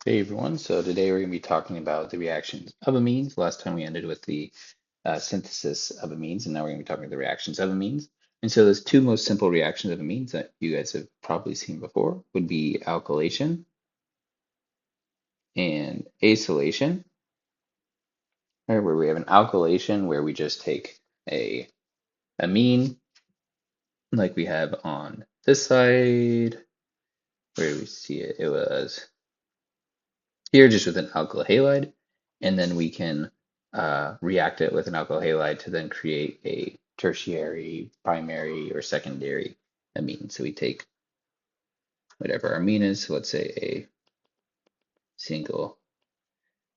Hey everyone, so today we're going to be talking about the reactions of amines. Last time we ended with the synthesis of amines, and now we're going to be talking about the reactions of amines. And so those two most simple reactions of amines that you guys have probably seen before would be alkylation and acylation, right, where we have an alkylation where we just take a amine like we have on this side, where we see it, it was here just with an alkyl halide, and then we can react it with an alkyl halide to then create a tertiary, primary, or secondary amine. So we take whatever our amine is, so let's say a single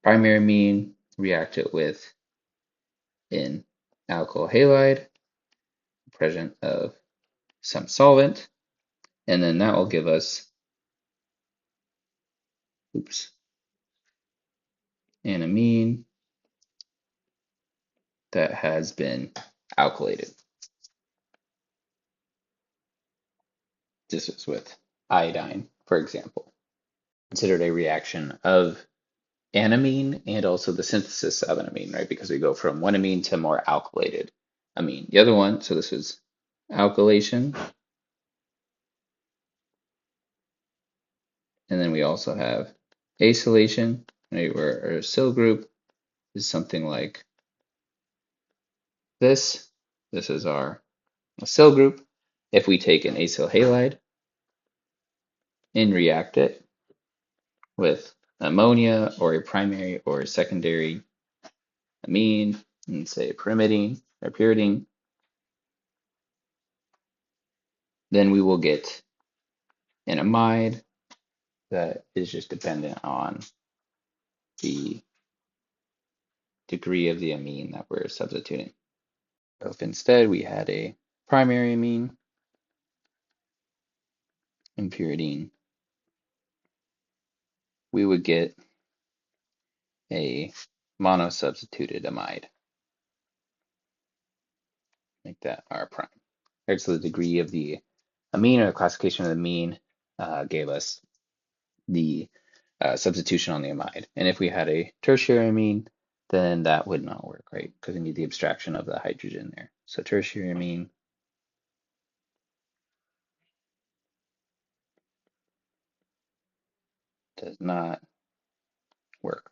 primary amine, react it with an alkyl halide, present of some solvent, and then that will give us, oops, an amine that has been alkylated. This is with iodine, for example. Considered a reaction of an amine and also the synthesis of an amine, right? Because we go from one amine to more alkylated amine. The other one, so this is alkylation, and then we also have acylation, right? Where our acyl group is something like this. This is our acyl group. If we take an acyl halide and react it with ammonia or a primary or a secondary amine, and say pyrimidine or pyridine, then we will get an amide that is just dependent on the degree of the amine that we're substituting. So if instead we had a primary amine and pyridine, we would get a monosubstituted amide. Make that R prime. Right, so the degree of the amine or the classification of the amine gave us the substitution on the amide. And if we had a tertiary amine, then that would not work, right? Because we need the abstraction of the hydrogen there. So tertiary amine does not work.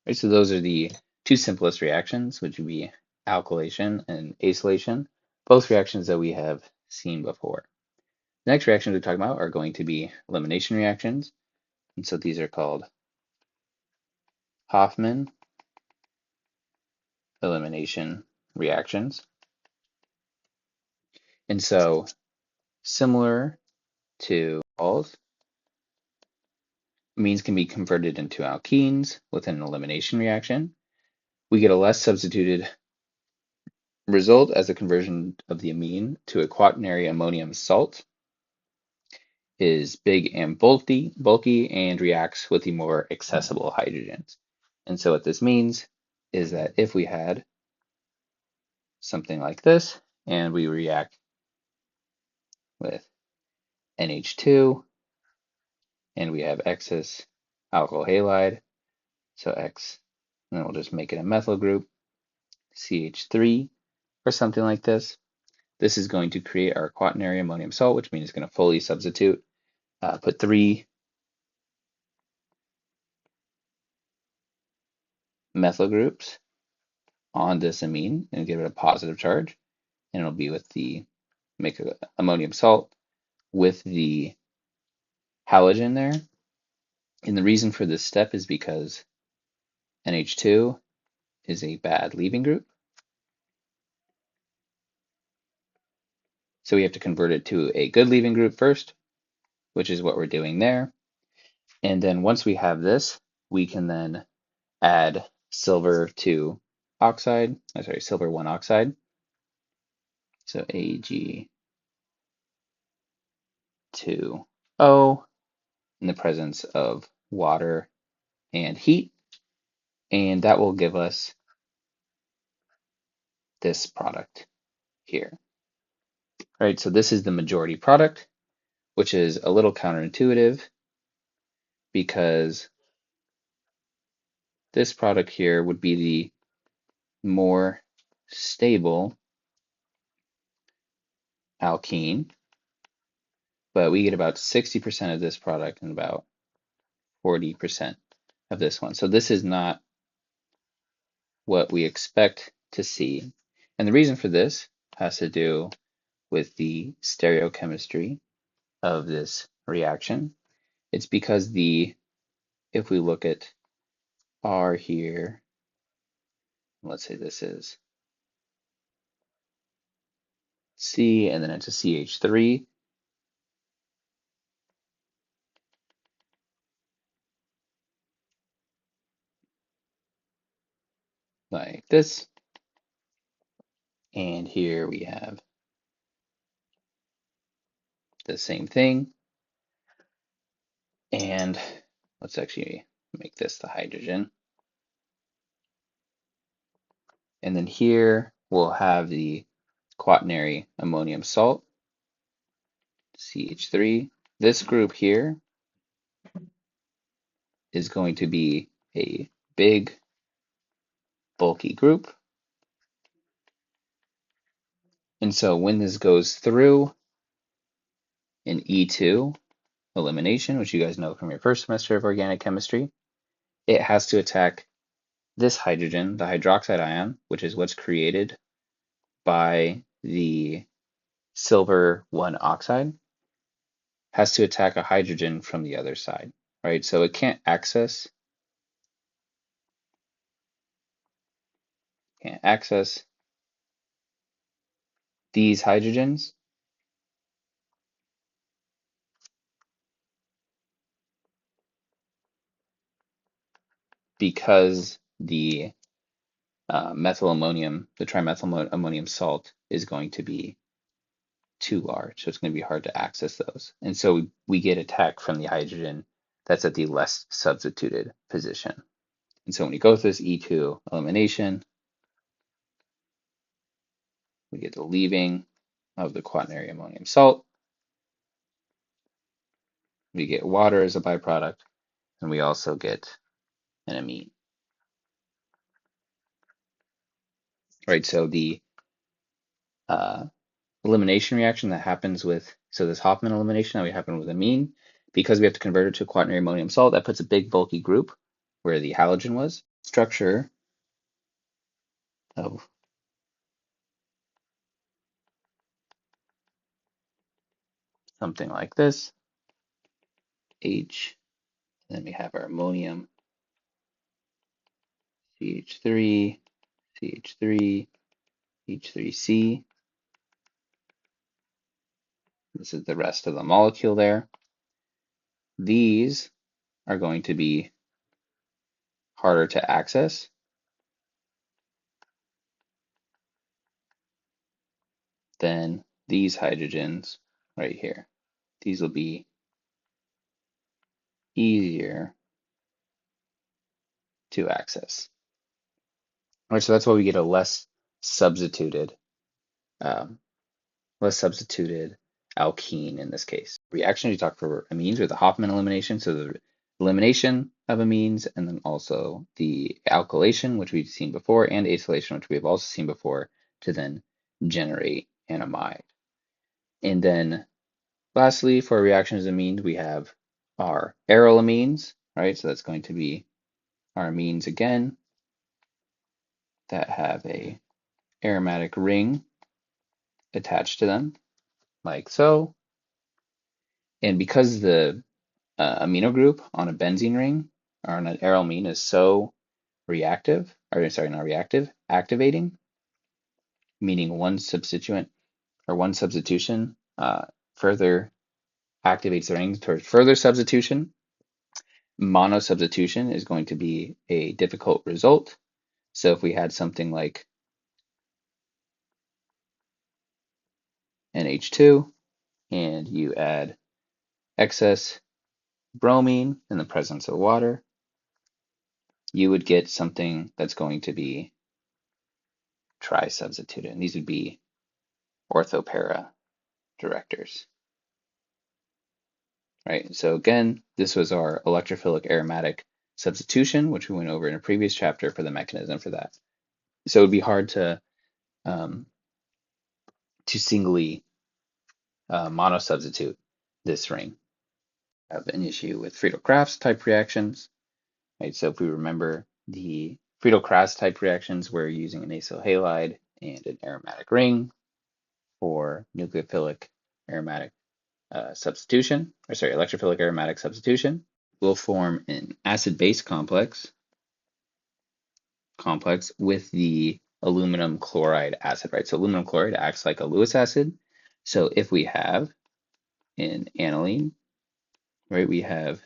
Right, so those are the two simplest reactions, which would be alkylation and acylation, both reactions that we have seen before. The next reactions we're talking about are going to be elimination reactions. And so these are called Hofmann elimination reactions. And so similar to alls, amines can be converted into alkenes with an elimination reaction. We get a less substituted result as a conversion of the amine to a quaternary ammonium salt is big and bulky and reacts with the more accessible hydrogens. And so what this means is that if we had something like this and we react with NH2 and we have excess alkyl halide, so X, and then we'll just make it a methyl group, CH3 or something like this. This is going to create our quaternary ammonium salt, which means it's going to fully substitute, put 3 methyl groups on this amine and give it a positive charge, and it'll be with the make ammonium salt with the halogen there. And the reason for this step is because NH2 is a bad leaving group. So we have to convert it to a good leaving group first, which is what we're doing there. And then once we have this, we can then add silver 2 oxide, silver 1 oxide. So Ag2O in the presence of water and heat. And that will give us this product here. Right, so this is the majority product, which is a little counterintuitive because this product here would be the more stable alkene, but we get about 60% of this product and about 40% of this one. So this is not what we expect to see. And the reason for this has to do with the stereochemistry of this reaction. It's because if we look at R here, let's say this is C and then it's a CH3, like this. And here we have the same thing. And let's actually make this the hydrogen. And then here we'll have the quaternary ammonium salt, CH3. This group here is going to be a big, bulky group. And so when this goes through an E2 elimination, which you guys know from your first semester of organic chemistry, it has to attack this hydrogen, the hydroxide ion, which is what's created by the silver 1 oxide, has to attack a hydrogen from the other side, right? So it can't access these hydrogens because the the trimethyl ammonium salt is going to be too large. So it's going to be hard to access those. And so we get attack from the hydrogen that's at the less substituted position. And so when we go through this E2 elimination, we get the leaving of the quaternary ammonium salt. We get water as a byproduct, and we also get an amine. Right, so the uh, elimination reaction that happens so this Hoffman elimination that we happen with amine, because we have to convert it to quaternary ammonium salt, that puts a big bulky group where the halogen was. Structure of something like this, H, and then we have our ammonium, CH3, CH3, H3C. This is the rest of the molecule there. These are going to be harder to access than these hydrogens right here. These will be easier to access. All right, so that's why we get a substituted, um, less substituted alkene in this case. Reaction, we talk for amines with the Hoffman elimination, so the elimination of amines, and then also the alkylation, which we've seen before, and acylation, which we've also seen before, to then generate an amide. And then lastly, for reactions of amines, we have our aryl amines, right? So that's going to be our amines again that have a aromatic ring attached to them, like so. And because the amino group on a benzene ring or on an arylamine is so reactive, or sorry, not reactive, activating, meaning one substituent or one substitution further activates the ring towards further substitution. Monosubstitution is going to be a difficult result. So if we had something like NH2 and you add excess bromine in the presence of water, you would get something that's going to be tri-substituted. And these would be orthopara directors. right? So again, this was our electrophilic aromatic substitution, which we went over in a previous chapter for the mechanism for that. So it would be hard um, to singly monosubstitute this ring. I have an issue with Friedel-Crafts type reactions, right? So if we remember the Friedel-Crafts type reactions, we're using an acyl halide and an aromatic ring for nucleophilic aromatic substitution, or sorry, electrophilic aromatic substitution. Will form an acid-base complex with the aluminum chloride acid, right? So aluminum chloride acts like a Lewis acid. So if we have an aniline, right, we have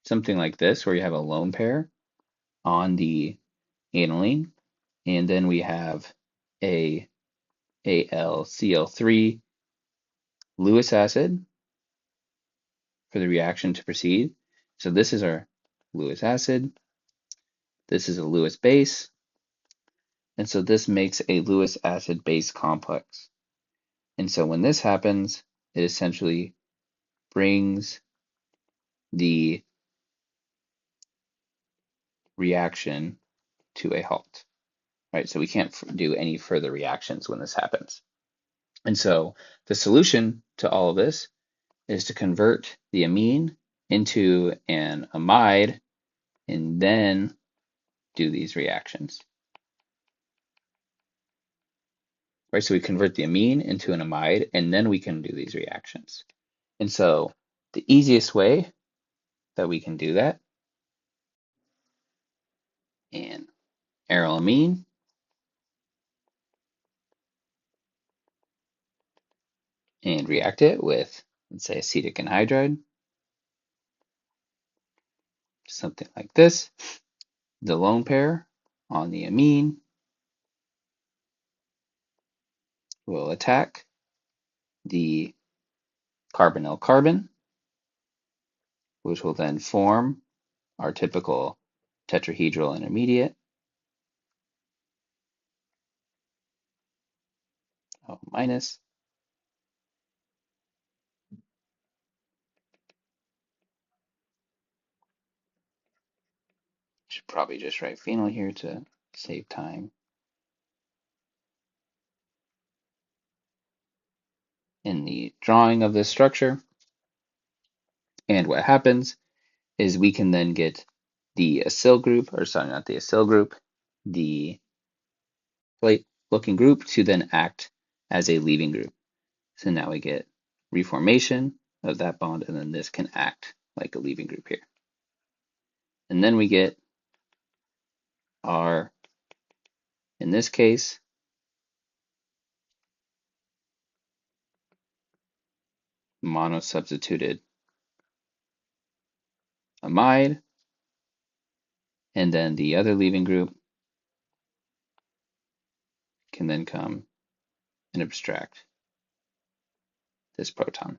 something like this where you have a lone pair on the aniline, and then we have a AlCl3 Lewis acid for the reaction to proceed. So this is our Lewis acid. This is a Lewis base. And so this makes a Lewis acid base complex. And so when this happens, it essentially brings the reaction to a halt, right? So we can't do any further reactions when this happens. And so the solution to all of this is to convert the amine into an amide and then do these reactions, right? So we convert the amine into an amide and then we can do these reactions. And so the easiest way that we can do that, and aryl amine and react it with, let's say, acetic anhydride, something like this. The lone pair on the amine will attack the carbonyl carbon, which will then form our typical tetrahedral intermediate, O minus. Should probably just write phenyl here to save time. In the drawing of this structure. And what happens is we can then get the acyl group, or sorry, not the acyl group, the plate looking group to then act as a leaving group. So now we get reformation of that bond, and then this can act like a leaving group here. And then we get our, in this case, monosubstituted amide, and then the other leaving group can then come and abstract this proton.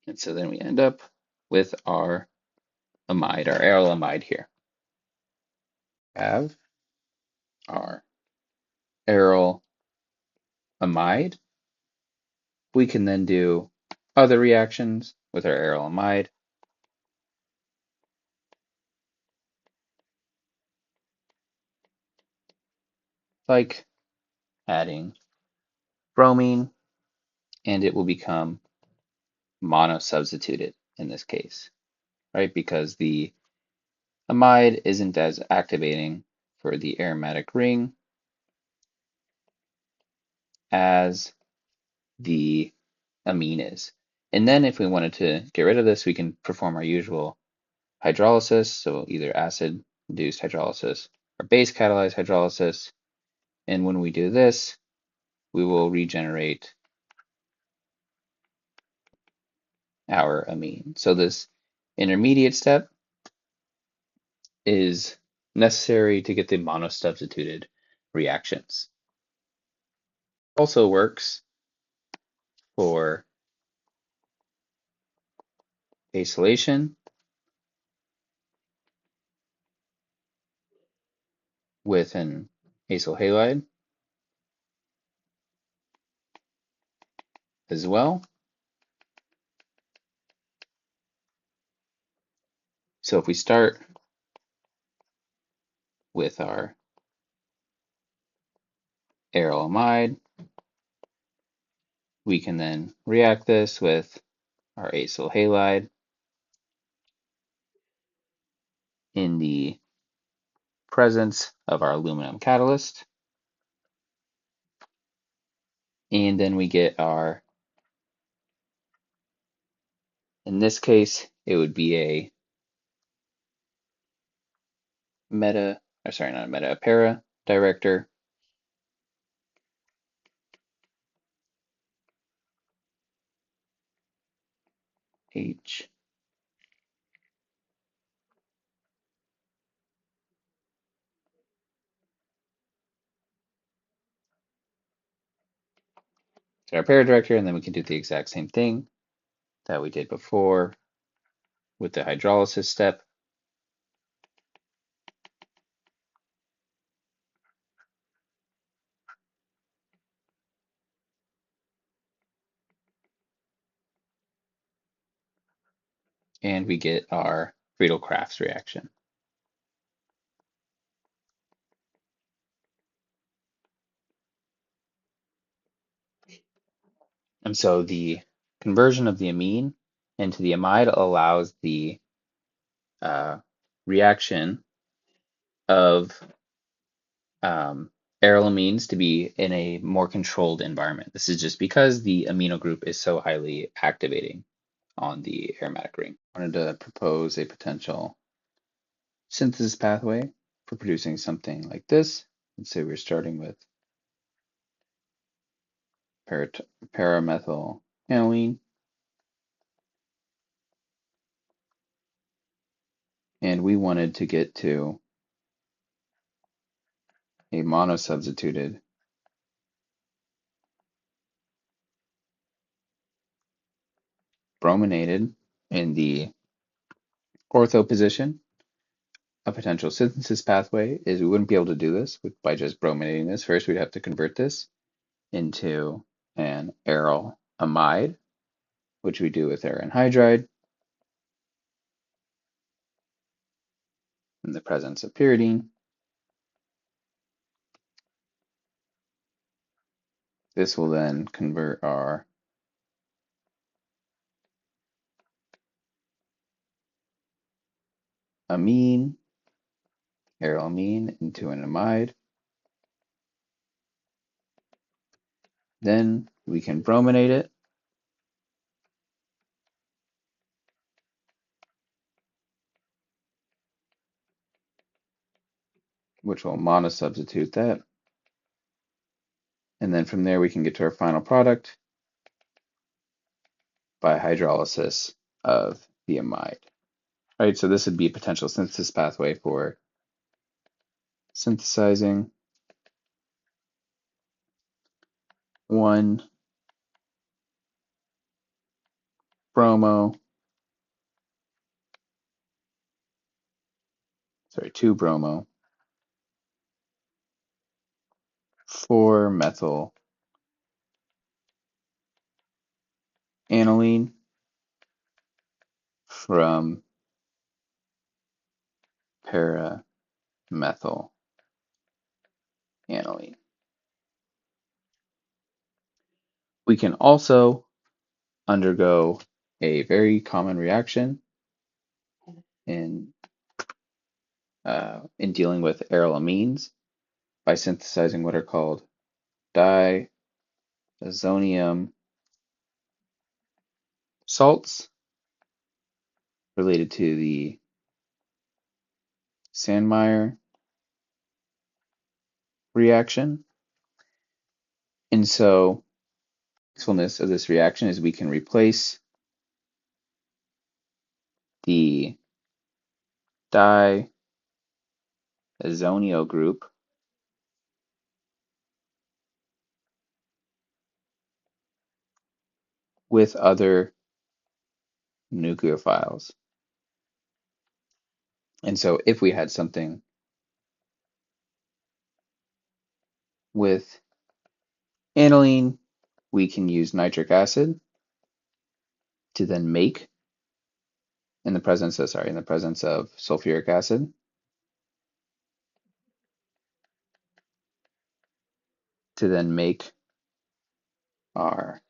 And so then we end up with our amide, our aryl amide here. Have our aryl amide. We can then do other reactions with our aryl amide, like adding bromine, and it will become monosubstituted in this case, right? Because the amide isn't as activating for the aromatic ring as the amine is. And then if we wanted to get rid of this, we can perform our usual hydrolysis, so either acid-induced hydrolysis or base-catalyzed hydrolysis. And when we do this, we will regenerate our amine. So this intermediate step is necessary to get the monosubstituted reactions. Also works for acylation with an acyl halide as well. So if we start with our aryl amide, we can then react this with our acyl halide in the presence of our aluminum catalyst. And then we get our, in this case, it would be a a para director H. So our para director, and then we can do the exact same thing that we did before with the hydrolysis step. And we get our Friedel-Crafts reaction. And so the conversion of the amine into the amide allows the reaction of arylamines to be in a more controlled environment. This is just because the amino group is so highly activating on the aromatic ring. I wanted to propose a potential synthesis pathway for producing something like this. Let's say we're starting with paramethyl aniline, and we wanted to get to a monosubstituted brominated in the ortho position. A potential synthesis pathway is we wouldn't be able to do this by just brominating this. First, we'd have to convert this into an aryl amide, which we do with air anhydride in the presence of pyridine. This will then convert our amine, arylamine, into an amide. Then we can brominate it, which will monosubstitute that. And then from there, we can get to our final product by hydrolysis of the amide. All right, so this would be a potential synthesis pathway for synthesizing one bromo, two bromo, 4-methyl aniline from paramethyl aniline. We can also undergo a very common reaction in dealing with arylamines by synthesizing what are called diazonium salts related to the Sandmeyer reaction. And so the usefulness of this reaction is we can replace the diazonio group with other nucleophiles. And so if we had something with aniline, we can use nitric acid to then make, in the presence of sulfuric acid, to then make our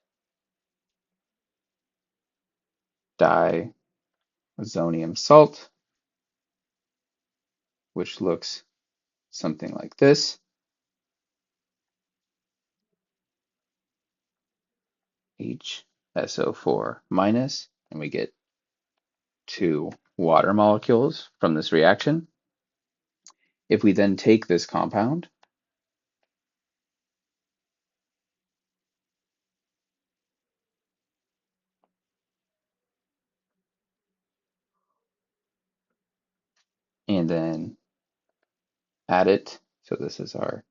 diazonium salt, which looks something like this. HSO4 minus, and we get 2 water molecules from this reaction. If we then take this compound and then add it, so this is our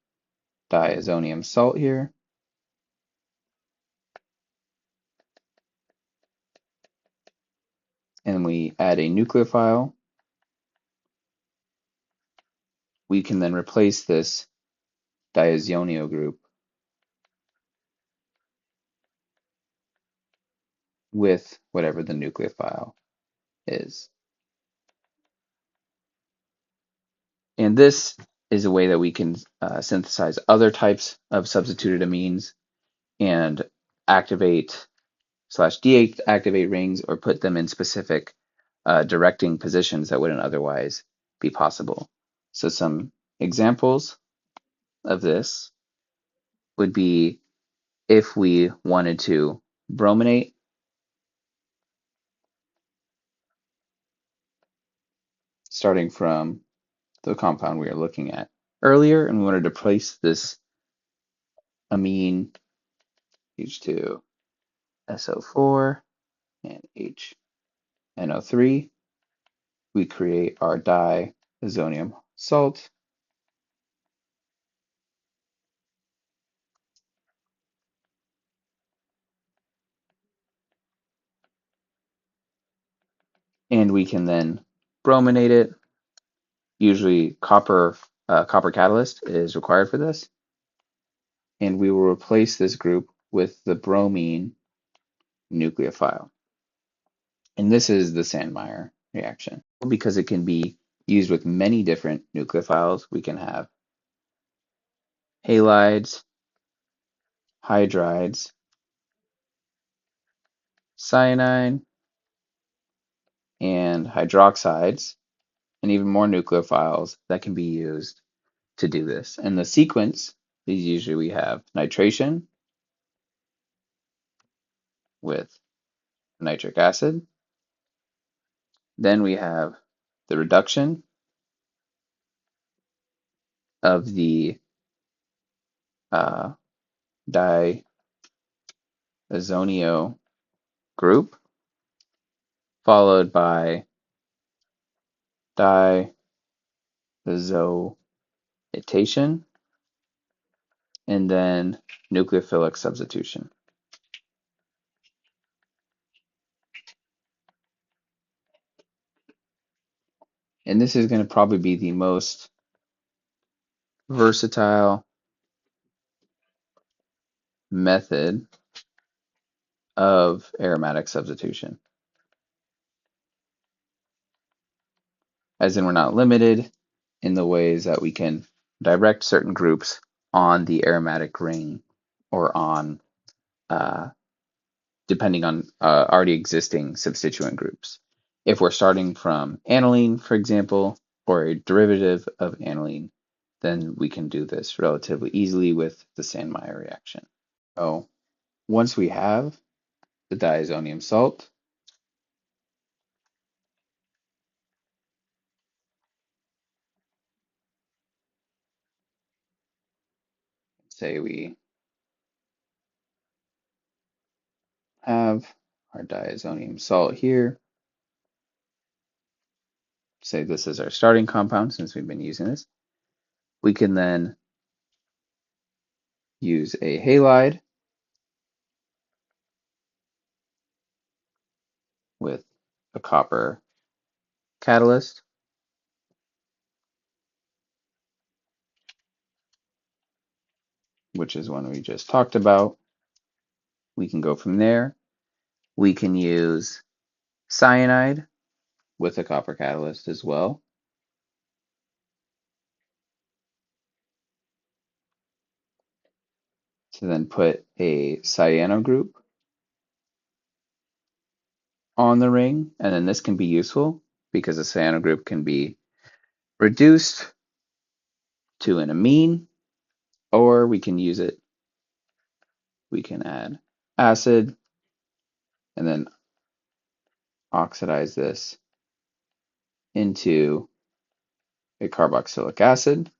diazonium salt here, and we add a nucleophile, we can then replace this diazonio group with whatever the nucleophile is. And this is a way that we can synthesize other types of substituted amines and activate slash deactivate rings or put them in specific directing positions that wouldn't otherwise be possible. So some examples of this would be if we wanted to brominate, starting from the compound we were looking at earlier, and we wanted to place this amine H2SO4 and HNO3, we create our diazonium salt, and we can then brominate it. Usually copper catalyst is required for this, and we will replace this group with the bromine nucleophile. And this is the Sandmeyer reaction. Because it can be used with many different nucleophiles, we can have halides, hydrides, cyanide, and hydroxides, and even more nucleophiles that can be used to do this. And the sequence is usually we have nitration with nitric acid. Then we have the reduction of the uh, diazonio group, followed by diazotation, and then nucleophilic substitution. And this is going to probably be the most versatile method of aromatic substitution, as in we're not limited in the ways that we can direct certain groups on the aromatic ring or on uh, depending on already existing substituent groups. If we're starting from aniline, for example, or a derivative of aniline, then we can do this relatively easily with the Sandmeyer reaction. So once we have the diazonium salt, say we have our diazonium salt here, say this is our starting compound since we've been using this, we can then use a halide with a copper catalyst, which is one we just talked about. We can go from there. We can use cyanide with a copper catalyst as well to then put a cyano group on the ring. And then this can be useful because the cyano group can be reduced to an amine, or we can use it, we can add acid and then oxidize this into a carboxylic acid.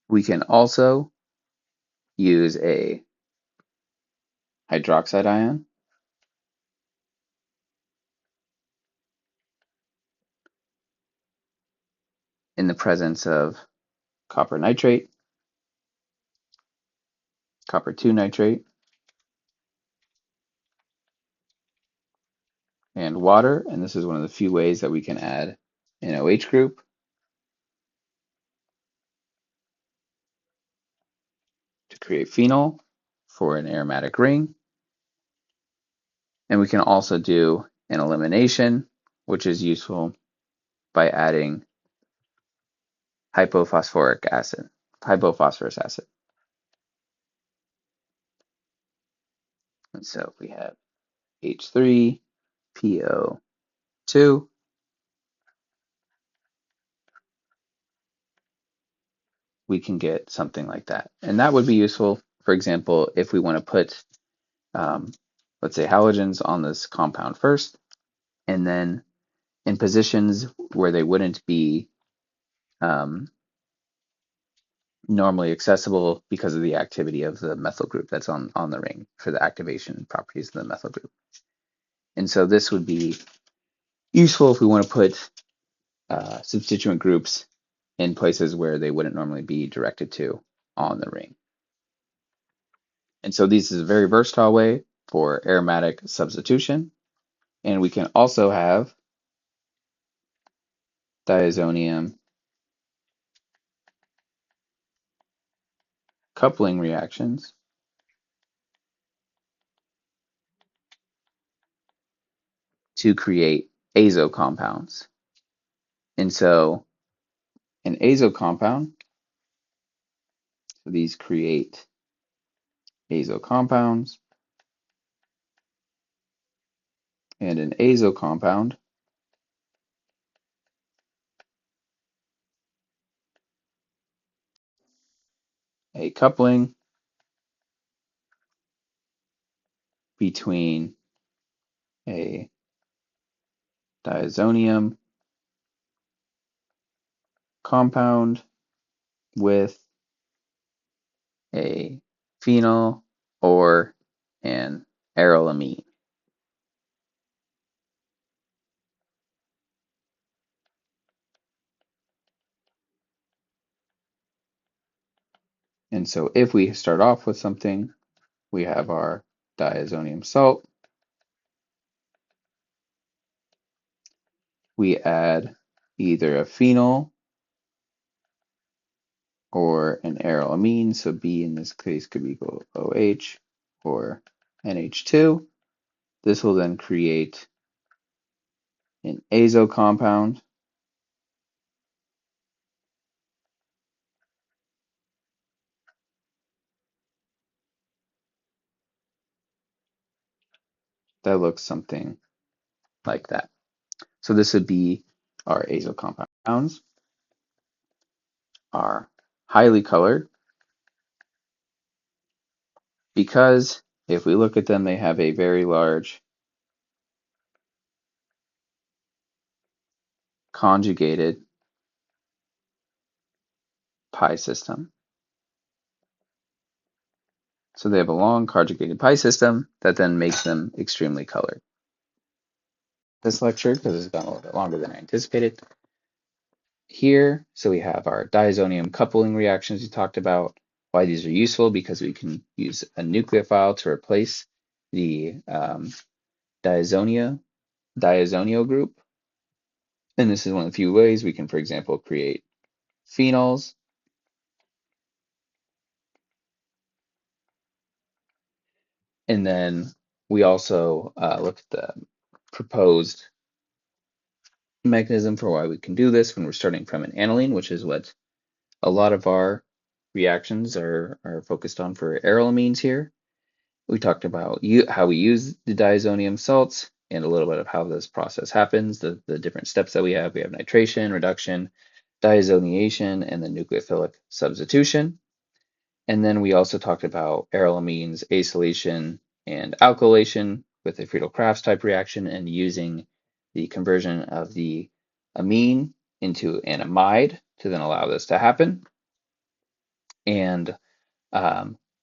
We can also use a hydroxide ion in the presence of copper nitrate, copper 2 nitrate, and water. And this is one of the few ways that we can add an OH group to create phenol for an aromatic ring. And we can also do an elimination, which is useful by adding hypophosphoric acid, hypophosphorus acid. And so we have H3PO2. We can get something like that. And that would be useful, for example, if we want to put, let's say, halogens on this compound first, and then in positions where they wouldn't be normally accessible because of the activity of the methyl group that's on the ring for the activation properties of the methyl group. And so this would be useful if we want to put substituent groups in places where they wouldn't normally be directed to on the ring. And so this is a very versatile way for aromatic substitution. And we can also have diazonium coupling reactions to create azo compounds. And so an azo compound, so these create azo compounds, and an azo compound a coupling between a diazonium compound with a phenol or an aryl amine. And so if we start off with something, we have our diazonium salt. We add either a phenol or an aryl amine. So B in this case could be OH or NH2. This will then create an azo compound that looks something like that. So this would be our azo compounds are highly colored because if we look at them, they have a very large conjugated pi system. So they have a long conjugated pi system that then makes them extremely colored. This lecture, because it's gone a little bit longer than I anticipated, here, so we have our diazonium coupling reactions we talked about, why these are useful, because we can use a nucleophile to replace the diazonio group. And this is one of the few ways we can, for example, create phenols And then we also look at the proposed mechanism for why we can do this when we're starting from an aniline, which is what a lot of our reactions are focused on for arylamines here. We talked about how we use the diazonium salts and a little bit of how this process happens, the different steps that we have. We have nitration, reduction, diazoniation, and then nucleophilic substitution. And then we also talked about arylamines, acylation, and alkylation with a Friedel-Crafts type reaction and using the conversion of the amine into an amide to then allow this to happen. And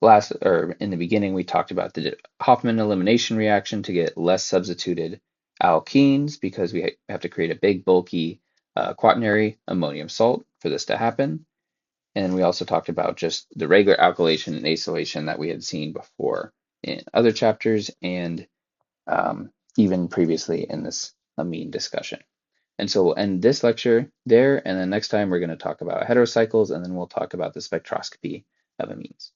last, or in the beginning, we talked about the Hofmann elimination reaction to get less substituted alkenes because we have to create a big, bulky quaternary ammonium salt for this to happen. And we also talked about just the regular alkylation and acylation that we had seen before in other chapters and even previously in this amine discussion. And so we'll end this lecture there, and then next time we're going to talk about heterocycles, and then we'll talk about the spectroscopy of amines.